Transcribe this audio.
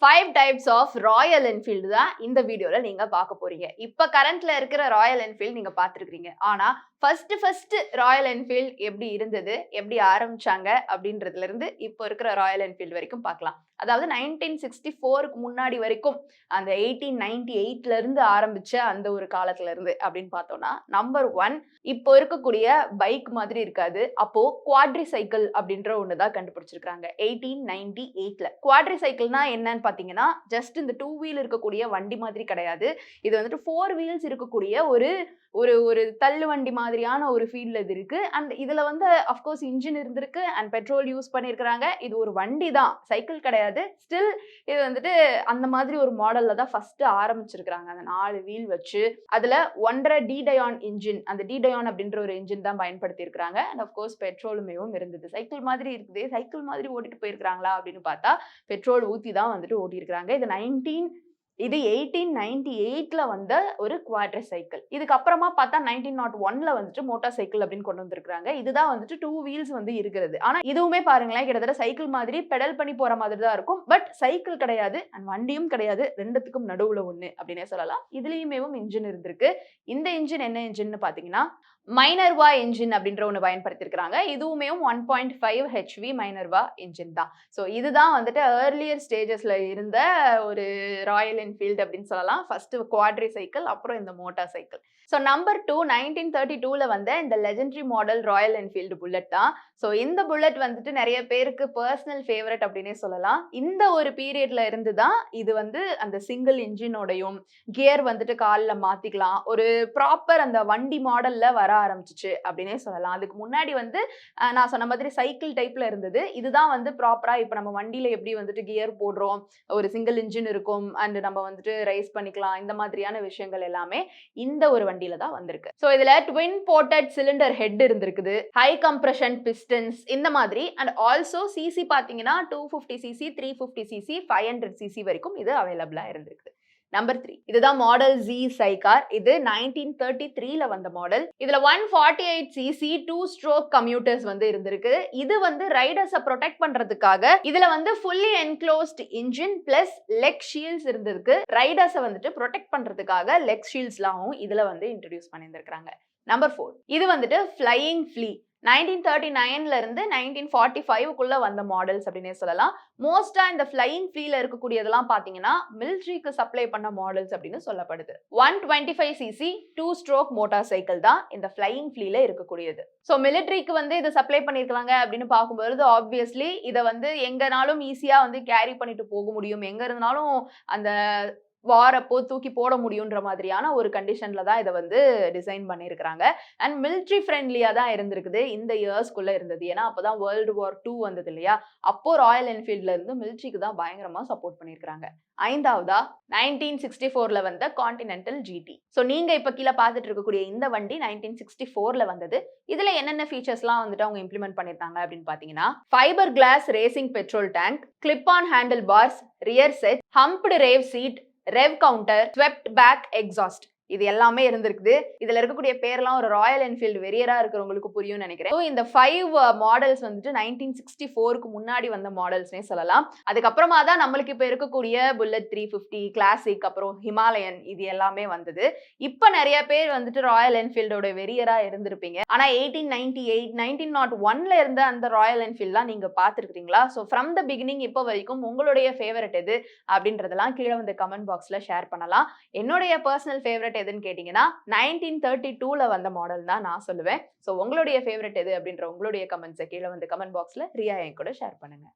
5 types of Royal Enfield தான் இந்த வீடியோல நீங்க பார்க்க போறீங்க. இப்ப கரண்ட்ல இருக்கிற ராயல் என்ஃபீல்டு நீங்க பார்த்திருக்கீங்க. ஆனா ஃபர்ஸ்ட் ராயல் என்ஃபீல்டு எப்படி இருந்தது, எப்படி ஆரம்பிச்சாங்க அப்படின்றதுல இருந்து இப்போ இருக்கிற ராயல் என்ஃபீல்டு வரைக்கும் பார்க்கலாம். அதாவது 1964க்கு முன்னாடி வரைக்கும் அந்த 1898ல இருந்து ஆரம்பிச்ச அந்த ஒரு காலத்துல இருந்து அப்படின்னு பார்த்தோம்னா, நம்பர் 1 இப்போ இருக்கக்கூடிய பைக் மாதிரி இருக்காது. அப்போ குவாட்ரி சைக்கிள் அப்படின்ற ஒன்று தான் கண்டுபிடிச்சிருக்காங்க 1898ல. குவாட்ரி சைக்கிள்னா என்னன்னு பார்த்தீங்கன்னா, ஜஸ்ட் இந்த 2 வீல் இருக்கக்கூடிய வண்டி மாதிரி கிடையாது. இது வந்துட்டு 4 வீல்ஸ் இருக்கக்கூடிய ஒரு ஒரு ஒரு தள்ளு வண்டி மாதிரியான ஒரு ஃபீல்ட்ல இது இருக்கு. அண்ட் இதுல வந்து அஃப்கோர்ஸ் இன்ஜின் இருந்திருக்கு அண்ட் பெட்ரோல் யூஸ் பண்ணியிருக்கிறாங்க. இது ஒரு வண்டி தான், சைக்கிள் கிடையாது. ஸ்டில் இது வந்துட்டு அந்த மாதிரி ஒரு மாடல்ல தான் ஃபர்ஸ்ட் ஆரம்பிச்சிருக்காங்க. அந்த 4 வீல் வச்சு அதுல 1.5 டி-டயான் இன்ஜின், அந்த டி-டயான் அப்படின்ற ஒரு இன்ஜின் தான் பயன்படுத்தி இருக்காங்க. அண்ட் அஃப்கோர்ஸ் பெட்ரோலுமேவும் இருந்தது. சைக்கிள் மாதிரி இருக்குது, சைக்கிள் மாதிரி ஓட்டிட்டு போயிருக்காங்களா அப்படின்னு பார்த்தா பெட்ரோல் ஊத்தி தான் வந்துட்டு ஓட்டி இருக்காங்க. இது 1898ல வந்த ஒரு குவாட்ரி சைக்கிள். இதுக்கப்புறமா பார்த்தா 1901ல வந்துட்டு மோட்டார் சைக்கிள் அப்படின்னு கொண்டு வந்திருக்காங்க. இதுதான் வந்துட்டு 2 வீல்ஸ் வந்து இருக்கிறது. ஆனா இதுவுமே பாருங்களேன், கிட்டத்தட்ட சைக்கிள் மாதிரி பெடல் பண்ணி போற மாதிரி தான் இருக்கும். பட் சைக்கிள் கிடையாது அண்ட் வண்டியும் கிடையாது. ரெண்டுத்துக்கும் நடுவுல ஒண்ணு அப்படின்னே சொல்லலாம். இதுலயுமேவும் இன்ஜின் இருந்திருக்கு. இந்த இன்ஜின் என்ன இன்ஜின்னு பாத்தீங்கன்னா மைனர்வா என்ஜின் அப்படின்ற ஒன்று பயன்படுத்தியிருக்கிறாங்க. இதுவுமே 1.5 ஹெச்வி மைனர்வா என்ஜின் தான். ஸோ இதுதான் வந்துட்டு ஏர்லியர் ஸ்டேஜஸ்ல இருந்த ஒரு ராயல் என்ஃபீல்டு அப்படின்னு சொல்லலாம். ஃபர்ஸ்ட் குவாட்ரி சைக்கிள், அப்புறம் இந்த மோட்டார் சைக்கிள். ஸோ நம்பர் 2 1932ல வந்த இந்த legendary model Royal Enfield bullet தான். ஸோ இந்த புல்லட் வந்துட்டு நிறைய பேருக்கு பர்சனல் ஃபேவரட் அப்படின்னே சொல்லலாம். இந்த ஒரு பீரியட்ல இருந்து தான் இது வந்து அந்த சிங்கிள் இன்ஜினோடையும் கியர் வந்துட்டு காலில் மாத்திக்கலாம், ஒரு ப்ராப்பர் அந்த வண்டி மாடல்ல வர ஆரம்பிச்சிச்சு அப்படின்னே சொல்லலாம். அதுக்கு முன்னாடி வந்து நான் சொன்ன மாதிரி சைக்கிள் டைப்ல இருந்தது. இதுதான் வந்து ப்ராப்பரா இப்போ நம்ம வண்டியில எப்படி வந்துட்டு கியர் போடுறோம், ஒரு சிங்கிள் இன்ஜின் இருக்கும் அண்ட் நம்ம வந்துட்டு ரைஸ் பண்ணிக்கலாம், இந்த மாதிரியான விஷயங்கள் எல்லாமே இந்த ஒரு வண்டியில தான் வந்திருக்கு. ஸோ இதுல ட்வின் போர்ட்டட் சிலிண்டர் ஹெட் இருந்திருக்குது, ஹை கம்ப்ரஷன் பிஸ்டன்ஸ் இந்த மாதிரி. அண்ட் ஆல்சோ சிசி பாத்தீங்கன்னா 250 சிசி, 350 சிசி, 500 சிசி வரைக்கும் இது அவைலபிளா இருந்திருக்கு. நம்பர் 3 இதுதான் மாடல் Z சைகார். இது 1933ல வந்த மாடல். இதுல 148 சிசி 2 ஸ்ட்ரோக் கம்யூட்டர்ஸ் வந்து இருந்திருக்கு. இது வந்து ரைடர்ஸை ப்ரொடெக்ட் பண்றதுக்காக இதுல வந்து fully enclosed engine plus leg shields இருந்திருக்கு. ரைடர்ஸை வந்துட்டு ப்ரொடெக்ட் பண்றதுக்காக லெக் ஷீல்ட்ஸ்லாம் இதுல வந்து இன்ட்ரோடியூஸ் பண்ணியிருந்திருக்காங்க. நம்பர் 4 இது வந்துட்டு ஃப்ளையிங் ஃப்ளீ. 1939ல இருந்து 1945க்குள்ள வந்த மாடல்ஸ் அப்படின்னே சொல்லலாம். மோஸ்டா இந்த ஃப்ளையிங் ஃப்ளீல இருக்கக்கூடியதெல்லாம் பாத்தீங்கன்னா மிலிட்ரிக்கு சப்ளை பண்ண மாடல்ஸ் அப்படின்னு சொல்லப்படுது. 125 சிசி 2 ஸ்ட்ரோக் மோட்டார் சைக்கிள் தான் இந்த ஃப்ளையிங் ஃப்ளீல இருக்கக்கூடியது. ஸோ மிலிட்ரிக்கு வந்து இதை சப்ளை பண்ணியிருக்காங்க அப்படின்னு பார்க்கும்போது ஆப்வியஸ்லி இதை வந்து எங்கனாலும் ஈஸியா வந்து கேரி பண்ணிட்டு போக முடியும், எங்க இருந்தாலும் அந்த வாரப்போ தூக்கி போட முடியுன்ற மாதிரியான ஒரு கண்டிஷன்ல தான் இதை வந்து டிசைன் பண்ணியிருக்கிறாங்க. அண்ட் மிலிட்ரி ஃப்ரெண்ட்லியா தான் இருந்திருக்குது இந்த இயர்ஸ்குள்ள இருந்தது. ஏன்னா அப்பதான் World War II வந்தது இல்லையா, அப்போ ராயல் என்ஃபீல்ட்ல இருந்து மிலிட்ரிக்கு தான் பயங்கரமா சப்போர்ட் பண்ணியிருக்காங்க. 5வதா 1964ல வந்த கான்டினென்டல் ஜிடி. ஸோ நீங்க இப்ப கீழே பார்த்துட்டு இருக்கக்கூடிய இந்த வண்டி 1964ல வந்தது. இதுல என்னென்ன ஃபீச்சர்ஸ்லாம் வந்துட்டு அவங்க இம்ப்ளிமெண்ட் பண்ணிருக்காங்க அப்படின்னு பாத்தீங்கன்னா, fibre glass racing petrol tank, clip on handle bars, rear set, humped rev seat, rev counter, swept back exhaust, இது எல்லாமே இருந்திருக்குது. இதுல இருக்கக்கூடிய பேர்லாம் ஒரு ராயல் என்ஃபீல்டு வெறியரா இருக்கிறவங்களுக்கு புரியும்னு நினைக்கிறேன். ஸோ இந்த 5 மாடல்ஸ் வந்துட்டு 1964க்கு முன்னாடி வந்த மாடல்ஸ்னே சொல்லலாம். அதுக்கப்புறமா தான் நம்மளுக்கு இப்ப இருக்கக்கூடிய புல்லட் 350, கிளாசிக், அப்புறம் ஹிமாலயன், இது எல்லாமே வந்தது. இப்ப நிறைய பேர் வந்துட்டு ராயல் என்ஃபீல்டோட வெறியரா இருந்திருப்பீங்க. ஆனா 1898 1901ல இருந்த அந்த ராயல் என்ஃபீல்ட்லாம் நீங்க பார்த்துருக்கீங்களா? ஸோ ஃப்ரம் த பிகினிங் இப்போ வரைக்கும் உங்களுடைய ஃபேவரட் எது அப்படின்றதெல்லாம் கீழே வந்து கமெண்ட் பாக்ஸ்ல ஷேர் பண்ணலாம். என்னுடைய பர்சனல் ஃபேவரட் எதுன்னு கேட்டீங்கன்னா 1932ல வந்த மாடல் தான் நான் சொல்லுவேன். சோ உங்களுடைய ஃபேவரட் எது அப்படின்ற உங்களுடைய கமெண்ட்ஸை கீழே வந்து கமெண்ட் பாக்ஸ்ல ரியா என் கூட ஷேர் பண்ணுங்க.